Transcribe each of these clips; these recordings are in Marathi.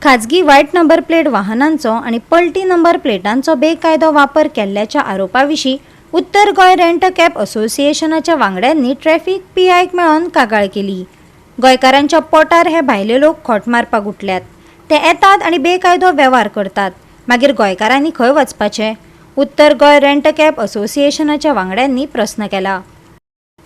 खाजगी वायट नंबर प्लेट वाहनांचो आणि पलटी नंबर प्लेटांचो बेकायदो वापर केल्ल्याच्या आरोपाविशीं उत्तर गोंय रेंट कॅब असोसिएशनाच्या वांगड्यांनी ट्रॅफिक पीआयक मेळोन कागाळ केली. गोंयकारांच्या पोटार हे भायले लोक खोट मारपाक उठल्यात. ते येतात आणि बेकायदो वेव्हार करतात. मागीर गोंयकारांनी खंय वचपाचें? उत्तर गोंय रेंट कॅब असोसिएशनाच्या वांगड्यांनी प्रश्न केला.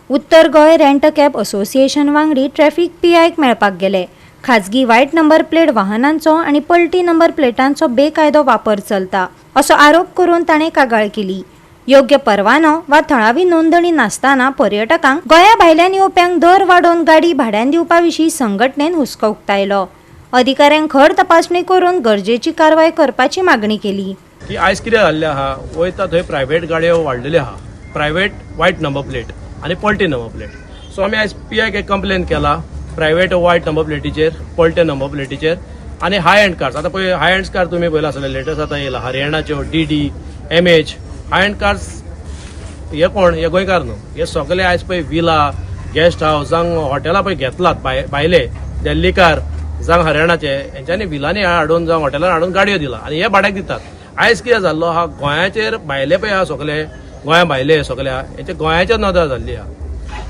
उत्तर गोंय रेंट कॅब असोसिएशन वांगडी ट्रॅफिक पीआयक मेळपाक गेले. खाजगी वायट नंबर प्लेट वाहनांचो आणि पलटी नंबर प्लेटांचो बेकायदो वापर चलता असो आरोप करून ताणें कागाळ केली. योग्य परवानो वा थळावी नोंदणी नासतना पर्यटकांक गोंया भायल्यान येवप्यांक दर वाडोवन गाडी भाड्यान दिवपा विशीं संघटनेन हुस्को उक्तायलो. अधिकाऱ्यांक खर तपासणी करून गरजेची कारवाय करपाची मागणी केली. की आयज कितें जाल्लें आहा, वयता थंय प्रायवेट गाडयो वाडलेल्यो आहा, प्रायवेट वायट नंबर प्लेट आनी पलटी नंबर प्लेट. सो आमी आयज पीआयक एक कंप्लेन केला प्रायवेट वायट नंबर प्लेटीचेर, पलटे नंबर प्लेटीचेर आनी हाय एंड कार्स. आतां पळय हाय एंड कार तुमी पळयला आसतले, लेटस्ट आतां येयला हरियाणाच्यो डीडी, MH हाय एंड कार्स. हे कोण? हे गोंयकार न्हू. हे सगळे आयज पळय विला, गेस्ट हाऊस जावं हॉटेलां पळय घेतलात भायले दिल्लीकार जावं हरियाणाचे, हेंच्यांनी विलांनी हाडून जावं हॉटेलांनी हाडून गाडयो दिला आनी हे भाड्याक दितात. आयज कितें जाल्लो आहा, गोंयाचेर भायले पळय आहा सगळे, गोंया भायले सगळे आहा, हेचे गोंयाचेर नदर जाल्ली आहा.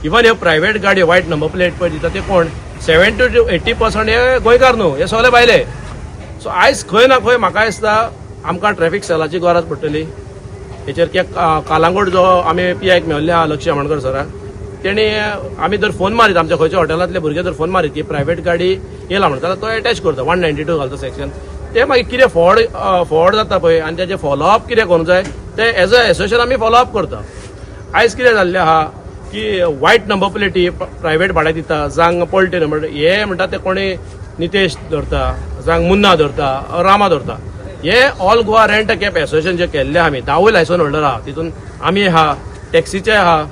इवन ह्यो प्रायवेट गाडयो वायट नंबर प्लेट पळय दिता ते कोण? 70 to 80% हे गोंयकार न्हू, हे सगळे भायले. सो आयज खंय ना खंय म्हाका दिसता आमकां ट्रॅफिक सेलाची गरज पडटली. हेचेर कालांगूट जो आमी पीआयक मेळिल्ले आहा लक्ष्य आमोणकर सराक, तेणी आमी जर फोन मारीत आमच्या खंयच्या हॉटेलांतले भुरगे जर फोन मारीत की प्रायवेट गाडी येयला म्हणून, जाल्यार तो अटॅच करता 192 घालता सेक्शन. ते मागीर कितें फॉड जाता पळय आनी तेजें फॉलोअप कितें करूंक जाय ते एज अ एसोसिएशन आमी फॉलोअप करता. आयज कितें जाल्लें आहा की वायट नंबर प्लेटी प्रायवेट भाड्याक दिता जावं पलटे नंबर, हे म्हणटा ते कोणी नितेश धरता जावं मुन्ना धरता, रामा धरता. हे all Goa rent cab association जे केल्ले आमी 10 लायसन होल्डर आहा, तितून आमी आहा, टॅक्सीचे आहा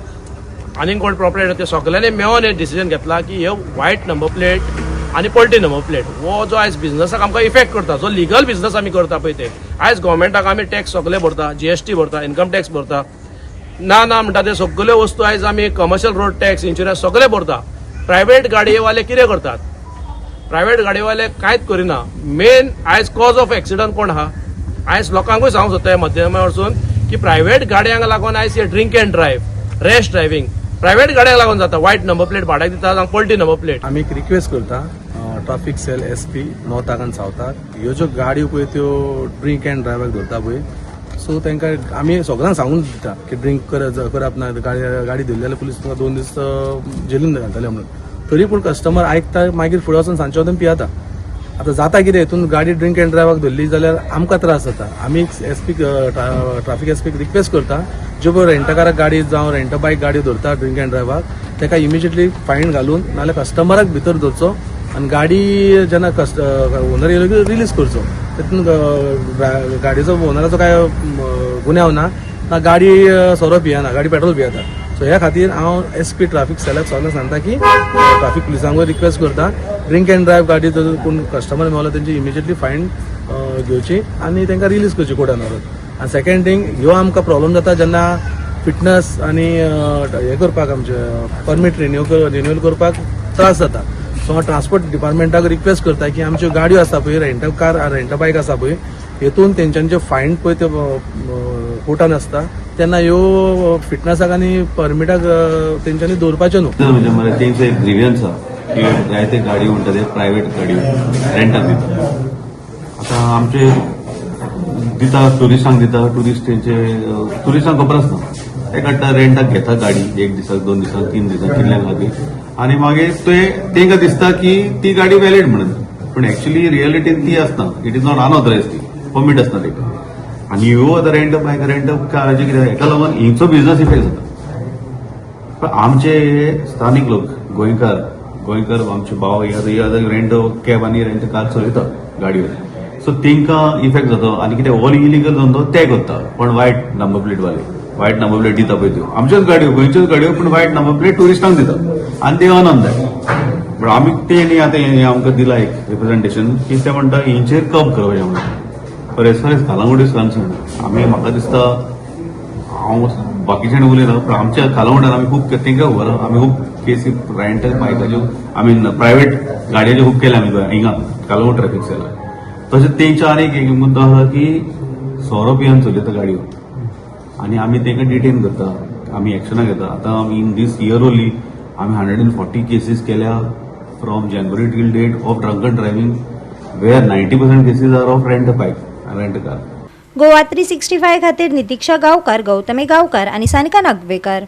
आनी कोण प्रॉपरेटर, ते सगळ्यांनी मेळोन हे डिसिजन घेतला की हे वायट नंबर प्लेट आनी पलटी नंबर प्लेट हो जो आयज बिझनसाक आमकां इफेक्ट करता, जो लिगल बिझनस आमी करता पळय ते आयज गव्हर्मेंटाक आमी टॅक्स सगळे भरता, GST भरता, इन्कम टॅक्स भरता, ना म्हणटा ते सगळ्यो वस्तू आयज आमी कमर्शियल रोड टॅक्स, इन्शुरन्स सगळे भरता. प्रायवेट गाडयेवाले कितें करतात? प्रायवेट गाडयेवाले कांयच करिना. मेन आयज कॉज ऑफ एक्सिडंट कोण आहा? आयज लोकांकूय सांगूंक सोदता माध्यमा वरसून की प्रायवेट गाडयांक लागून आयज हे drink and drive, rash driving private गाडयांक लागून जाता. वायट नंबर प्लेट भाड्याक दिता जावं पलटी नंबर प्लेट. आमी एक रिक्वेस्ट करता ट्राफिक सेल SP नॉर्थाक आनी सावथाक, ह्यो ज्यो गाडयो पळय त्यो ड्रिंक एंड ड्रायव्हाक धरता पळय, सो तांकां आमी सगळ्यांक सांगून दिता की ड्रिंक करप ना, गाडी धरली जाल्यार पुलीस तुका 2 दीस जेलीन घालतले म्हणून. तरी पूण कस्टमर आयकता, मागीर फुडें वचून सांजचे वचून पियेता. आतां जाता कितें, हितून गाडी ड्रिंक एंड ड्रायव्हाक धरली जाल्यार आमकां त्रास जाता. आमी ट्राफिक SPक रिक्वेस्ट करता, ज्यो पळय रेंटकाराक गाडी जावं रेंट बायक गाडी धरता ड्रिंक एंड ड्रायव्हाक, ताका इमिजिएटली फायन घालून नाल्यार कस्टमराक भितर धरचो आनी गाडी जेन्ना ओनर येयलो की रिलीज करचो. तितून गाडयेचो ओनराचो काय गुन्यांव ना गाडी सोरो पियेना, गाडी पेट्रोल पियेता. सो ह्या खातीर हांव SP ट्राफिक सेलाक सगळ्यांक सांगता की ट्राफिक पुलिसांकूय रिक्वेस्ट करता, ड्रिंक एंड ड्रायव्ह गाडी जर कोण कस्टमर मेळलो तेंची इमिजिएटली फायन घेवची आनी तांकां रिलीज करची कोर्टान व्हरून. आनी सेकंड थिंग, ह्यो आमकां प्रॉब्लम जाता जेन्ना फिटनस आनी हे करपाक आमचे परमीट रिन्यूअल करपाक त्रास जाता. सो हांव ट्रान्सपोर्ट डिपार्टमेंटाक रिक्वेस्ट करता की आमच्यो गाडयो आसा पळय, रेंट कार रेंट बायक आसा पळय, हेतून तेंच्यांचे फायन पळय ते कोर्टान आसता तेन्ना ह्यो फिटनसाक आनी परमिटाक तेंच्यांनी दवरपाच्यो न्हू. म्हणजे तेंचो एक ग्रिव्हन्स आहा की जायते गाडी म्हणटा ते प्रायवेट गाडी रेंटाक दिता. आतां आमचे दिता ट्युरिस्टांक दिता, ट्युरिस्टांक खबर आसना, ते काडटा रेंटाक घेता गाडी 1 दिसाक 2 दिसाक 3 दिसाक कितल्याक खातीर, आनी मागीर तेंकां दिसता की ती गाडी वॅलिड म्हणून, पूण एक्चुअली रियलिटीन ती आसना. इट इज नॉट अनऑथरायज, ती परमीट आसना तेका. आनी ह्यो आतां रेंट बायक रेंट कारचे कितें हेका लागून हिंचो बिझनस इफेक्ट जाता. पण आमचे स्थानीक लोक गोंयकार आमचे भाव रेंट कॅब आनी रेंट कार चलयतात गाडयो, सो तेंकां इफेक्ट जाता. आनी कितें ऑल इलिगल धंदो ते करता, पण वायट नंबर प्लेट दिता पळय त्यो आमच्योच गाडयो, गोंयच्योच गाडयो, पूण वायट नंबर प्लेट ट्युरिस्टांक दिता आनी ते अनंदाय. पण आमी तेणी आतां आमकां दिला एक रिप्रेझेंटेशन की ते म्हणटा हेंचेर कब करपाचें म्हणून. पर as far as Calangute is concerned, आमी म्हाका दिसता हांव बाकीच्यांनी उलयना, पूण आमच्या कालांगुटान आमी खूब तेंकां खबर आमी खूब केसी रेंट बायकाच्यो आमी प्रायवेट गाडयांच्यो खूब केल्या आमी हिंगा कालांगूट ट्रॅफिक सेलाक. तशेंच तेंचो आनीक एक मुद्दो आसा की सोरो पियन चलयता गाडयो आनी आमी तांकां डिटेन करता, आमी एक्शनां घेता. आतां इन दीस इयर ओनली आमी 140 केसीस केल्या from January till date of drunken driving, where 90% cases are of rent car. Goa 365 खातीर नितीक्षा गांवकार, गौतमी गांवकार आनी सानिका नागवेकर.